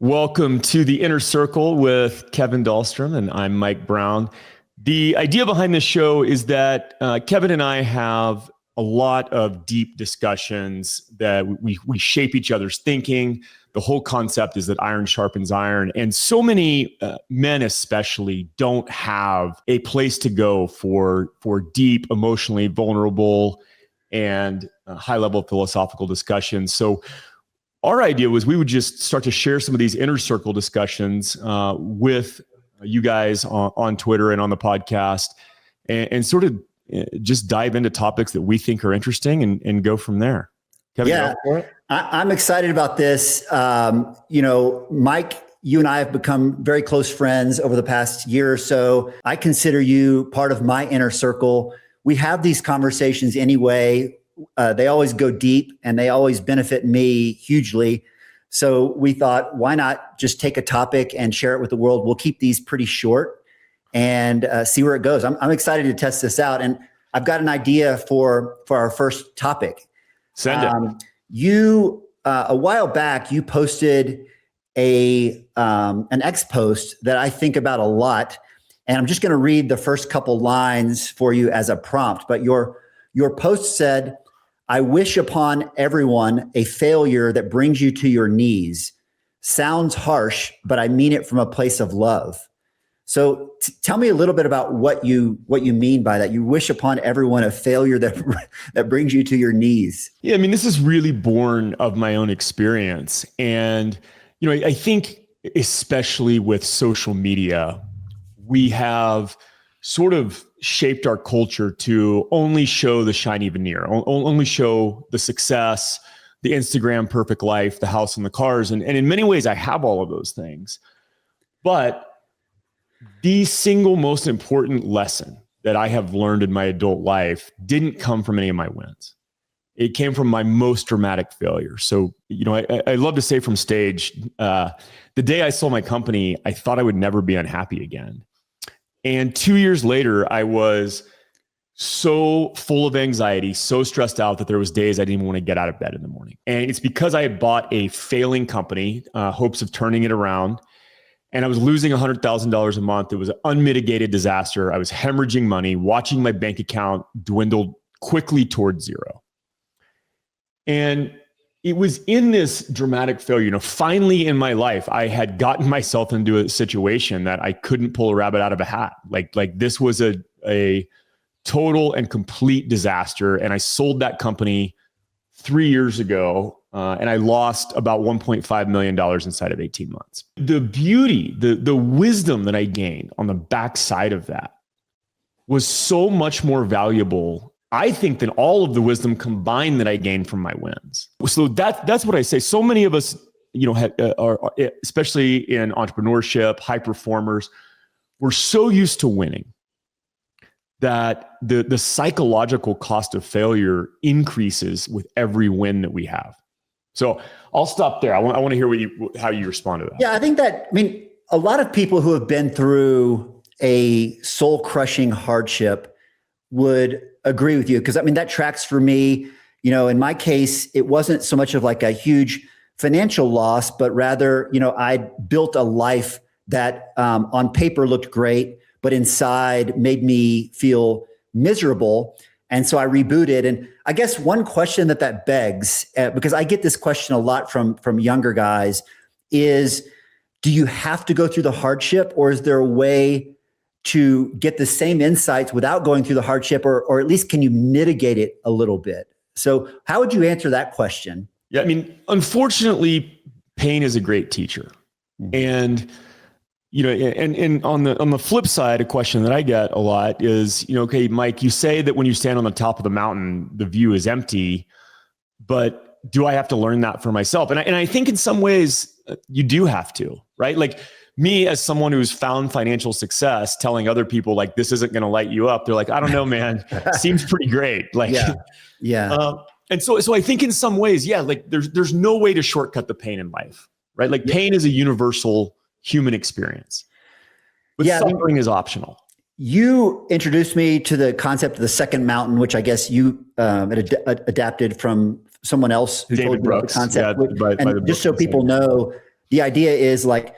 Welcome to the Inner Circle with Kevin Dahlstrom, and I'm Mike Brown. The idea behind this show is that Kevin and I have a lot of deep discussions that we shape each other's thinking. The whole concept is that iron sharpens iron. And so many men especially don't have a place to go for deep, emotionally vulnerable, and high-level philosophical discussions. So our idea was we would just start to share some of these inner circle discussions with you guys on Twitter and on the podcast, and sort of just dive into topics that we think are interesting and go from there. Kevin, yeah, I'm excited about this. Mike, you and I have become very close friends over the past year or so. I consider you part of my inner circle. We have these conversations anyway. They always go deep and they always benefit me hugely. So we thought, why not just take a topic and share it with the world? We'll keep these pretty short and see where it goes. I'm excited to test this out. And I've got an idea for our first topic. Send it. You, a while back, you posted an X post that I think about a lot. And I'm just going to read the first couple lines for you as a prompt. But your post said, "I wish upon everyone a failure that brings you to your knees. Sounds harsh, but I mean it from a place of love." So tell me a little bit about what you mean by that. You wish upon everyone a failure that brings you to your knees. Yeah, I mean, this is really born of my own experience. And, I think especially with social media, we have sort of shaped our culture to only show the shiny veneer, only show the success, the Instagram perfect life, the house and the cars. And in many ways, I have all of those things. But the single most important lesson that I have learned in my adult life didn't come from any of my wins. It came from my most dramatic failure. So, I love to say from stage, the day I sold my company, I thought I would never be unhappy again. And 2 years later, I was so full of anxiety, so stressed out that there was days I didn't even want to get out of bed in the morning. And it's because I had bought a failing company, hopes of turning it around. And I was losing $100,000 a month. It was an unmitigated disaster. I was hemorrhaging money, watching my bank account dwindle quickly towards zero. And it was in this dramatic failure, finally in my life, I had gotten myself into a situation that I couldn't pull a rabbit out of a hat. Like this was a total and complete disaster. And I sold that company 3 years ago. And I lost about $1.5 million inside of 18 months. The beauty, the wisdom that I gained on the backside of that was so much more valuable, I think, than all of the wisdom combined that I gained from my wins. So that's what I say. So many of us, are, especially in entrepreneurship, high performers, we're so used to winning that the psychological cost of failure increases with every win that we have. So I'll stop there. I want to hear how you respond to that. Yeah, I think a lot of people who have been through a soul crushing hardship would agree with you. Because that tracks for me. In my case, it wasn't so much of like a huge financial loss, but rather, I built a life that on paper looked great, but inside made me feel miserable. And so I rebooted. And I guess one question that begs, because I get this question a lot from younger guys, is do you have to go through the hardship, or is there a way to get the same insights without going through the hardship, or at least can you mitigate it a little bit? So how would you answer that question? Yeah, unfortunately, pain is a great teacher. And and on the flip side, a question that I get a lot is, okay, Mike, you say that when you stand on the top of the mountain, the view is empty, but do I have to learn that for myself? And I think in some ways you do have to, right? Like me as someone who's found financial success, telling other people like, this isn't going to light you up. They're like, I don't know, man, seems pretty great. Like, yeah. And so I think in some ways, like there's no way to shortcut the pain in life, right? Like pain is a universal human experience, but suffering is optional. You introduced me to the concept of the second mountain, which I guess you adapted from someone else who David told you about Brooks, the concept. by and just so people know, the idea is like,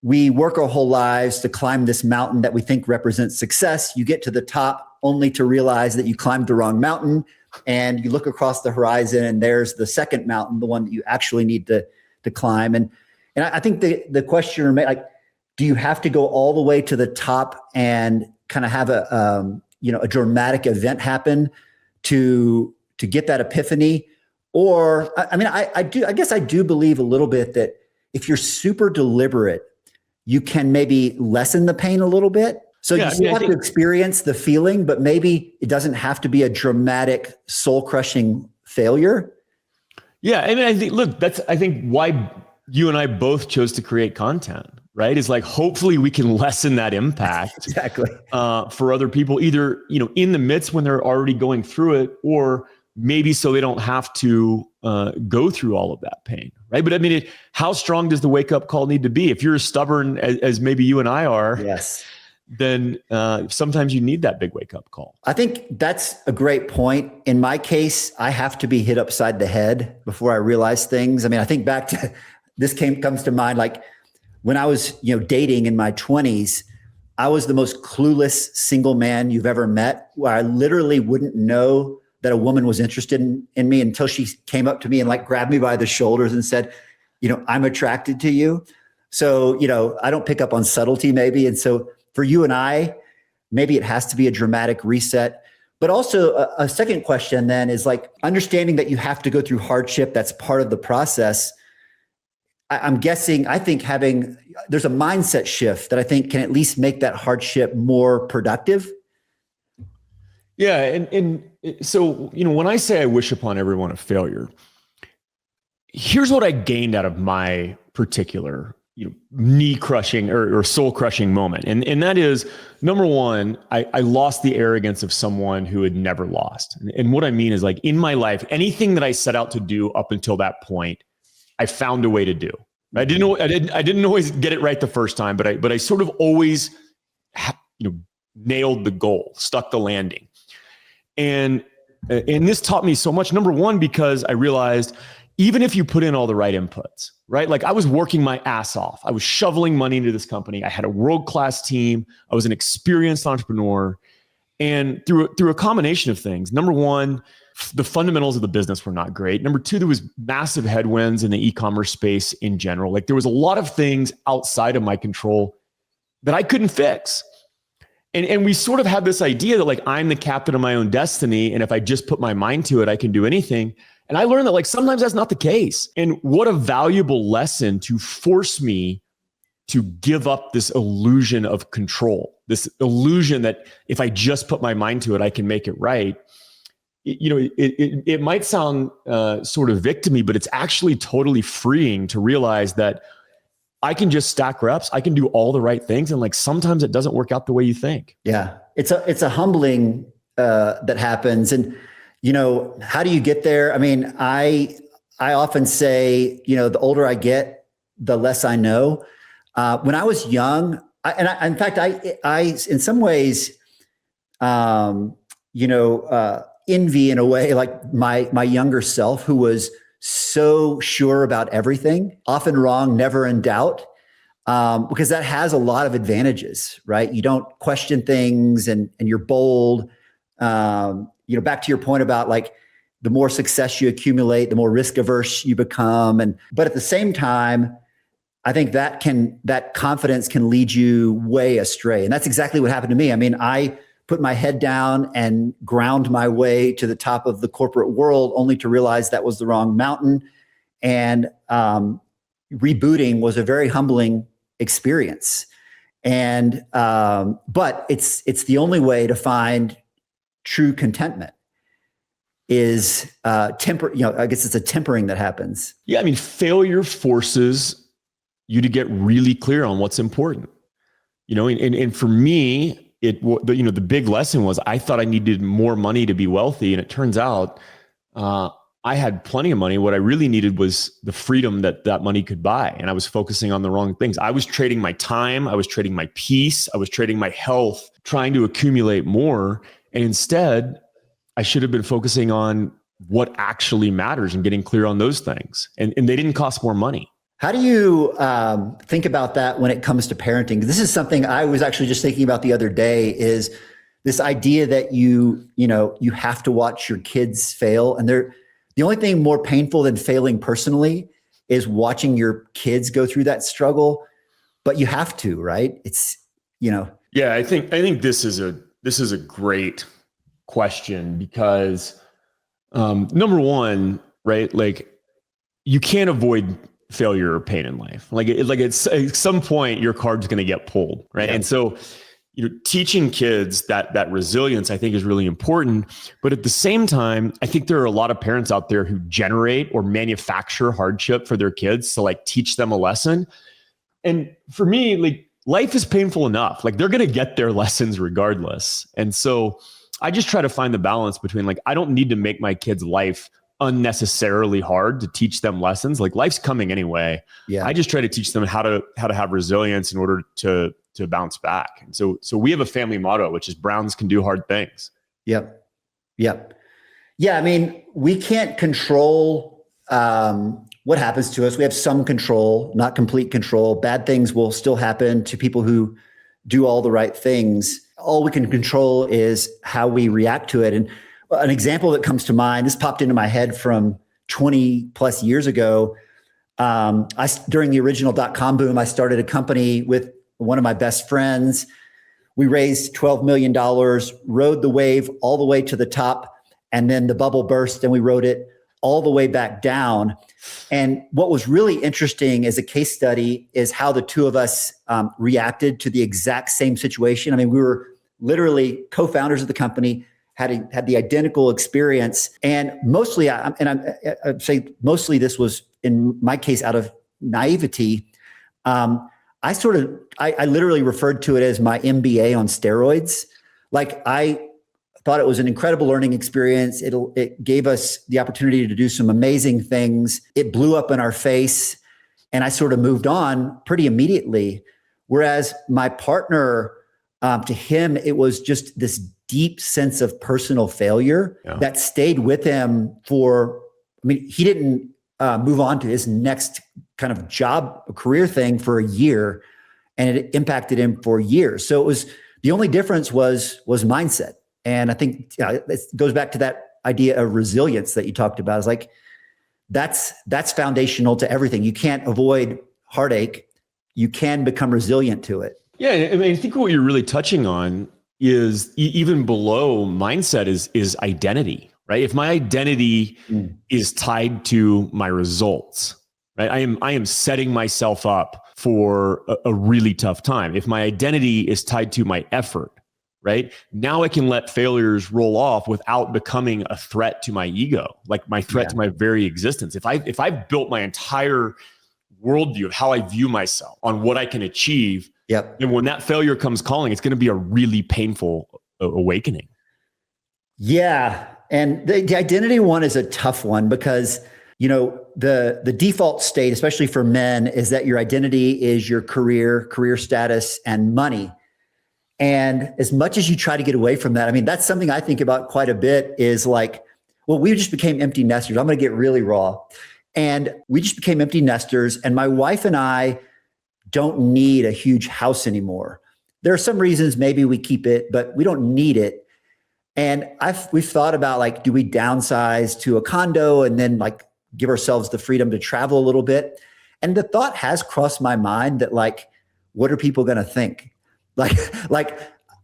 we work our whole lives to climb this mountain that we think represents success. You get to the top only to realize that you climbed the wrong mountain, and you look across the horizon and there's the second mountain, the one that you actually need to climb. And I think the question remains, like, do you have to go all the way to the top and kind of have a dramatic event happen to get that epiphany? Or, I mean, I guess I do believe a little bit that if you're super deliberate, you can maybe lessen the pain a little bit. So you still have to experience the feeling, but maybe it doesn't have to be a dramatic, soul-crushing failure. Yeah, I mean, I think why you and I both chose to create content, right? Is like, hopefully we can lessen that impact exactly for other people, either, in the midst when they're already going through it, or maybe so they don't have to go through all of that pain, right? But I mean, how strong does the wake up call need to be? If you're as stubborn as maybe you and I are, yes, then sometimes you need that big wake up call. I think that's a great point. In my case, I have to be hit upside the head before I realize things. I mean, I think back to this comes to mind, like when I was, dating in my 20s, I was the most clueless single man you've ever met, where I literally wouldn't know that a woman was interested in me until she came up to me and like grabbed me by the shoulders and said, I'm attracted to you. So, I don't pick up on subtlety maybe. And so for you and I, maybe it has to be a dramatic reset. But also a second question then is like understanding that you have to go through hardship. That's part of the process. I'm guessing, I think there's a mindset shift that I think can at least make that hardship more productive. Yeah. And so, when I say I wish upon everyone a failure, here's what I gained out of my particular, knee crushing or soul crushing moment. And that is, number one, I lost the arrogance of someone who had never lost. And what I mean is, like, in my life, anything that I set out to do up until that point, I found a way to do. I didn't always get it right the first time, but I sort of always, nailed the goal, stuck the landing. And this taught me so much. Number one, because I realized even if you put in all the right inputs, right? Like, I was working my ass off. I was shoveling money into this company. I had a world-class team. I was an experienced entrepreneur. And through a combination of things, number one, the fundamentals of the business were not great. Number two, there was massive headwinds in the e-commerce space in general. Like, there was a lot of things outside of my control that I couldn't fix. And we sort of had this idea that, like, I'm the captain of my own destiny. And if I just put my mind to it, I can do anything. And I learned that, like, sometimes that's not the case. And what a valuable lesson to force me to give up this illusion of control, this illusion that if I just put my mind to it, I can make it right. It might sound sort of victim-y, but it's actually totally freeing to realize that I can just stack reps. I can do all the right things. And, like, sometimes it doesn't work out the way you think. Yeah. It's a humbling that happens. And, how do you get there? I mean, I often say, the older I get, the less I know. When I was young, in fact, I in some ways, envy in a way, like my younger self, who was so sure about everything, often wrong, never in doubt, because that has a lot of advantages, right? You don't question things, and you're bold. Back to your point about, like, the more success you accumulate, the more risk averse you become. But at the same time, I think that confidence can lead you way astray. And that's exactly what happened to me. I mean, I put my head down and ground my way to the top of the corporate world, only to realize that was the wrong mountain. And rebooting was a very humbling experience. And but it's the only way to find true contentment is temper. I guess it's a tempering that happens. Yeah, I mean, failure forces you to get really clear on what's important. And for me, the big lesson was I thought I needed more money to be wealthy. And it turns out I had plenty of money. What I really needed was the freedom that money could buy. And I was focusing on the wrong things. I was trading my time. I was trading my peace. I was trading my health, trying to accumulate more. And instead, I should have been focusing on what actually matters and getting clear on those things. And they didn't cost more money. How do you think about that when it comes to parenting? This is something I was actually just thinking about the other day, is this idea that you have to watch your kids fail. And the only thing more painful than failing personally is watching your kids go through that struggle, but you have to, right? It's, Yeah, I think this is a great question because number one, right? Like you can't avoid failure or pain in life. Like it's at some point your card's going to get pulled, right? Yeah. And so, teaching kids that resilience, I think, is really important. But at the same time, I think there are a lot of parents out there who generate or manufacture hardship for their kids to like teach them a lesson. And for me, like life is painful enough. Like they're going to get their lessons regardless. And so I just try to find the balance between like, I don't need to make my kids' life unnecessarily hard to teach them lessons. Like life's coming anyway. Yeah. I just try to teach them how to have resilience in order to bounce back. And so we have a family motto, which is Browns can do hard things. Yep. Yeah. I mean, we can't control what happens to us. We have some control, not complete control. Bad things will still happen to people who do all the right things. All we can control is how we react to it. And an example that comes to mind, this popped into my head from 20 plus years ago. During the original .com boom, I started a company with one of my best friends. We raised $12 million, rode the wave all the way to the top, and then the bubble burst and we rode it all the way back down. And what was really interesting as a case study is how the two of us reacted to the exact same situation. I mean, we were literally co-founders of the company, had the identical experience. And mostly, I'd say mostly this was, in my case, out of naivety. I literally referred to it as my MBA on steroids. Like I thought it was an incredible learning experience. It gave us the opportunity to do some amazing things. It blew up in our face, and I sort of moved on pretty immediately. Whereas my partner, to him, it was just this deep sense of personal failure that stayed with him he didn't move on to his next kind of job, career thing for a year, and it impacted him for years. So it was, the only difference was mindset. And I think it goes back to that idea of resilience that you talked about. It's like, that's foundational to everything. You can't avoid heartache. You can become resilient to it. Yeah. I mean, I think what you're really touching on is even below mindset is identity, right? If my identity is tied to my results, right? I am setting myself up for a really tough time. If my identity is tied to my effort, right? Now I can let failures roll off without becoming a threat to my ego, like my threat to my very existence. If I've built my entire worldview of how I view myself on what I can achieve, and when that failure comes calling, it's going to be a really painful awakening. Yeah. And the identity one is a tough one because, the default state, especially for men, is that your identity is your career status, and money. And as much as you try to get away from that, I mean, that's something I think about quite a bit, is like, well, we just became empty nesters. I'm going to get really raw. And we just became empty nesters. And my wife and I don't need a huge house anymore. There are some reasons maybe we keep it, but we don't need it. And we've thought about, like, do we downsize to a condo and then like give ourselves the freedom to travel a little bit? And the thought has crossed my mind that, like, what are people going to think? Like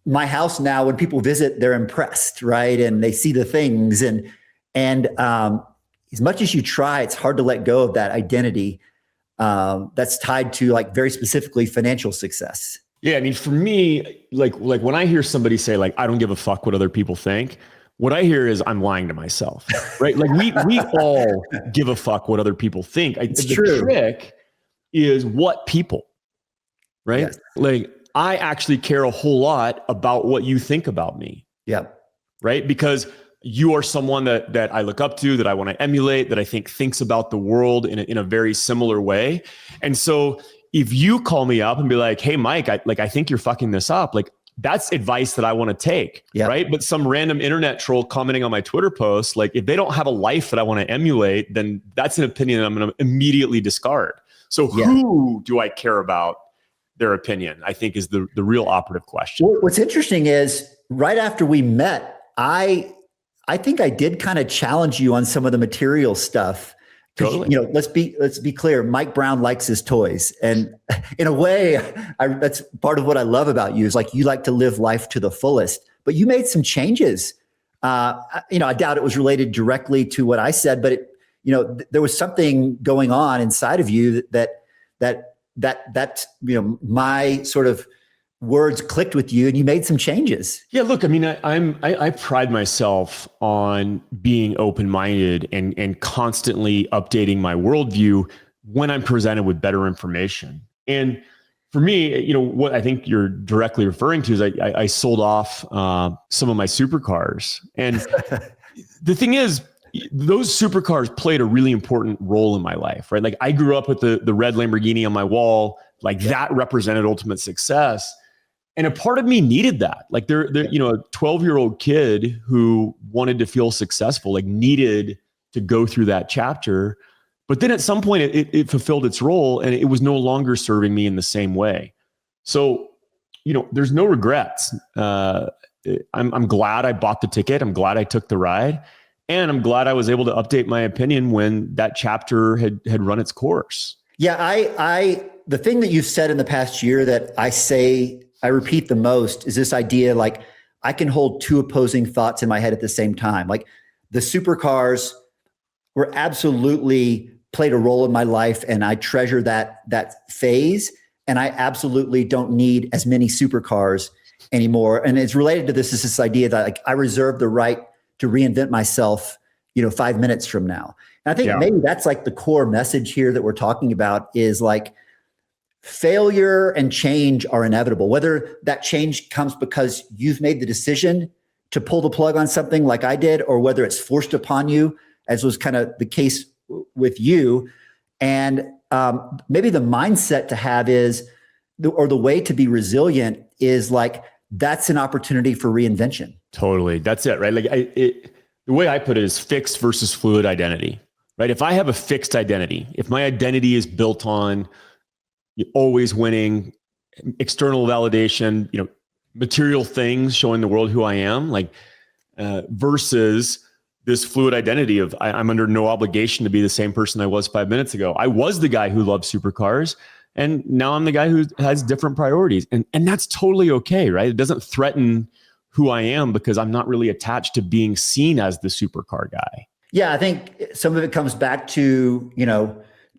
my house now, when people visit, they're impressed, right? And they see the things. And as much as you try, it's hard to let go of that identity that's tied to, like, very specifically financial success. Yeah. I mean, for me, like when I hear somebody say, like, I don't give a fuck what other people think, what I hear is I'm lying to myself, right? Like we all give a fuck what other people think. The trick is what people, right? Yes. Like, I actually care a whole lot about what you think about me. Yeah. Right? Because you are someone that I look up to, that I want to emulate, that I think thinks about the world in a very similar way. And so if you call me up and be like, hey, Mike, I think you're fucking this up, like, that's advice that I want to take. Yep. Right? But some random internet troll commenting on my Twitter post, like, if they don't have a life that I want to emulate, then that's an opinion that I'm going to immediately discard. So who do I care about their opinion? I think is the real operative question. Well, what's interesting is right after we met, I think I did kind of challenge you on some of the material stuff. Totally. You know, let's be clear. Mike Brown likes his toys, and in a way, that's part of what I love about you is like you like to live life to the fullest. But you made some changes. I doubt it was related directly to what I said, but there was something going on inside of you that my sort of words clicked with you and you made some changes. Yeah, look, I mean, I pride myself on being open-minded and constantly updating my worldview when I'm presented with better information. And for me, what I think you're directly referring to is I sold off some of my supercars. And the thing is, those supercars played a really important role in my life, right? Like I grew up with the red Lamborghini on my wall, like that represented ultimate success. And a part of me needed that. Like a 12-year-old kid who wanted to feel successful, like needed to go through that chapter. But then at some point it fulfilled its role and it was no longer serving me in the same way. So, there's no regrets. I'm glad I bought the ticket. I'm glad I took the ride. And I'm glad I was able to update my opinion when that chapter had run its course. Yeah, the thing that you've said in the past year that I repeat the most is this idea like I can hold two opposing thoughts in my head at the same time. Like the supercars were absolutely played a role in my life and I treasure that phase. And I absolutely don't need as many supercars anymore. And it's related to this idea that like I reserve the right to reinvent myself, 5 minutes from now. And I think maybe that's like the core message here that we're talking about is like failure and change are inevitable. Whether that change comes because you've made the decision to pull the plug on something like I did, or whether it's forced upon you, as was kind of the case with you. And maybe the mindset to have is, or the way to be resilient is like, that's an opportunity for reinvention. Totally. That's it, right? Like the way I put it is fixed versus fluid identity, right? If I have a fixed identity, if my identity is built on always winning, external validation, material things showing the world who I am, like versus this fluid identity of I'm under no obligation to be the same person I was 5 minutes ago. I was the guy who loved supercars. And now I'm the guy who has different priorities. And that's totally okay, right? It doesn't threaten who I am because I'm not really attached to being seen as the supercar guy. Yeah, I think some of it comes back to,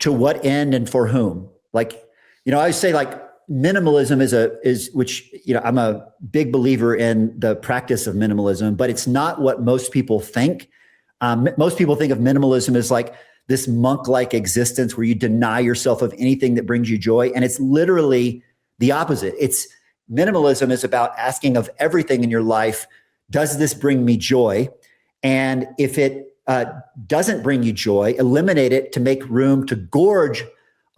to what end and for whom. Like, I always say like minimalism which I'm a big believer in the practice of minimalism, but it's not what most people think. Most people think of minimalism as like this monk-like existence where you deny yourself of anything that brings you joy. And it's literally the opposite. Minimalism is about asking of everything in your life, does this bring me joy? And if it doesn't bring you joy, eliminate it to make room to gorge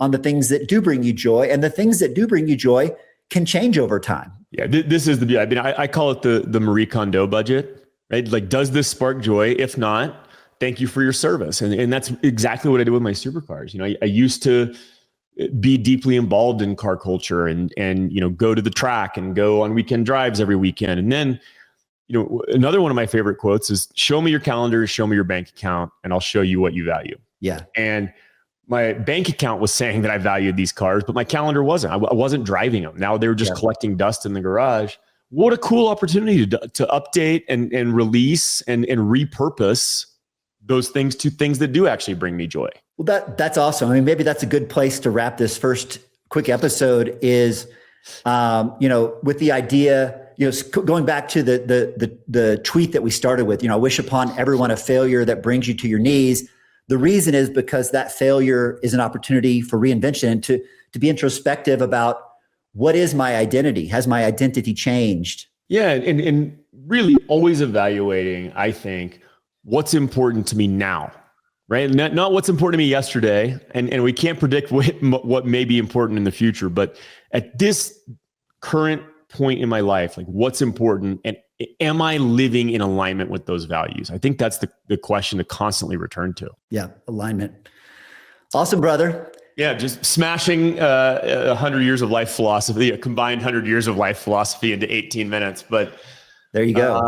on the things that do bring you joy. And the things that do bring you joy can change over time. Yeah, this is I call it the Marie Kondo budget, right? Like, does this spark joy? If not, thank you for your service. And that's exactly what I did with my supercars. I used to be deeply involved in car culture and go to the track and go on weekend drives every weekend. And then, another one of my favorite quotes is show me your calendar, show me your bank account, and I'll show you what you value. Yeah. And my bank account was saying that I valued these cars, but my calendar wasn't. I wasn't driving them. Now they were just collecting dust in the garage. What a cool opportunity to update and release and repurpose those things to things that do actually bring me joy. Well, that's awesome. I mean, maybe that's a good place to wrap this first quick episode is, with the idea, going back to the tweet that we started with, wish upon everyone a failure that brings you to your knees. The reason is because that failure is an opportunity for reinvention and to be introspective about what is my identity? Has my identity changed? Yeah. And really always evaluating, I think, what's important to me now, right? Not what's important to me yesterday. And we can't predict what may be important in the future, but at this current point in my life, like what's important and am I living in alignment with those values? I think that's the question to constantly return to. Yeah. Alignment. Awesome, brother. Yeah, just smashing 100 years of life philosophy, a combined 100 years of life philosophy into 18 minutes. But there you go.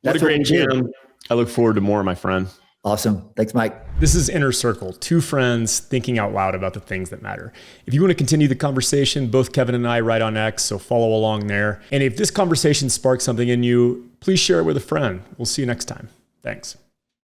What a great jam. I look forward to more, my friend. Awesome. Thanks, Mike. This is Inner Circle, two friends thinking out loud about the things that matter. If you want to continue the conversation, both Kevin and I write on X, so follow along there. And if this conversation sparks something in you, please share it with a friend. We'll see you next time. Thanks.